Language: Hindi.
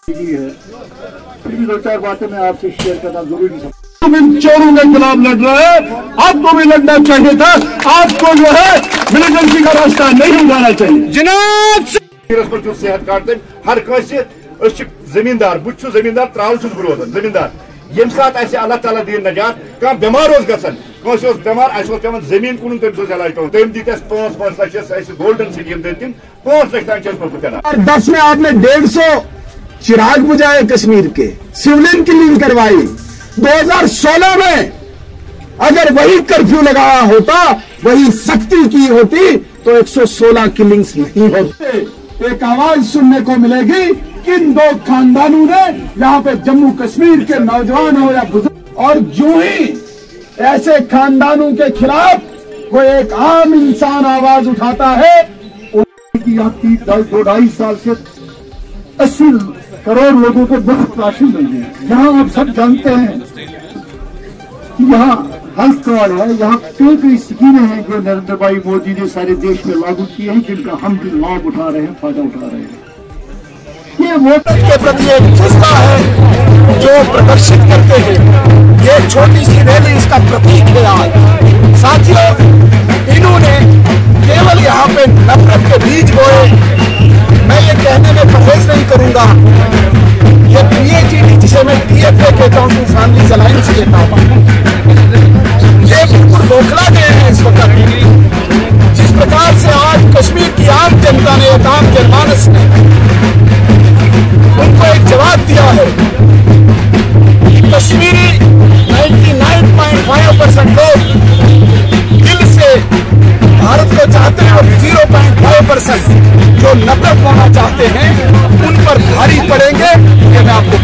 है, फिर भी 2-4 बातें मैं आपसे शेयर करना जरूरी समझता हूं। तुम इन चोरों के खिलाफ लड़ रहे हैं, आपको भी लड़ना चाहिए था। आपको जो है मिलिटेंसी का रास्ता नहीं उठाना चाहिए। जनाब सेहत कार्ड हर कस जमींदार बुझ जमींदार त्राल रोजान जमींदार ये सात अल्लाह ताला दीन नजात कह बेमार गस बेमार पे जमीन कुन तम इलाज पे तम दी 5 लक्ष गोल्डन स्कीम दिन 5 लक्ष तक 10 में आपने 150 चिराग बुझाए कश्मीर के, सिविलियन किलिंग करवाई। 2016 में अगर वही कर्फ्यू लगाया होता, वही सख्ती की होती, तो 116 किलिंग्स नहीं होते। एक आवाज सुनने को मिलेगी किन 2 खानदानों ने यहाँ पे जम्मू कश्मीर के नौजवान हो या बुजुर्ग, और जो ही ऐसे खानदानों के खिलाफ कोई एक आम इंसान आवाज उठाता है, उनकी आपकी 2-2.5 साल से 80 करोड़ लोगों को मुफ्त राशन मिली है। यहाँ आप सब जानते हैं कि यहाँ हेल्थ कार्ड है, यहाँ कई स्कीमें हैं जो नरेंद्र भाई मोदी ने सारे देश में लागू की हैं, जिनका हम भी लाभ उठा रहे हैं, फायदा उठा रहे हैं। ये वोटर के प्रति एक जज्बा है जो प्रदर्शित करते हैं। ये छोटी सी रैली इसका प्रतीक है। आज साथियों, इन्होंने केवल यहाँ पे नफरत के बीज बोए। मैं ये कहने में परहेज नहीं करूंगा, ये PAGD जिसे मैं TFA कहता हूँ, फैमिली अलायंस कहता हूँ, ये बिल्कुल बौखला गए हैं इस वक्त। जिस प्रकार से आज कश्मीर की आम जनता ने, आम जनमानस ने उनको एक जवाब दिया है कि कश्मीरी 99.5% लोग दिल से भारत को चाहते हैं और 0.5% जो नफरत होना चाहते हैं उन पर भारी पड़ेंगे। ये मैं आपको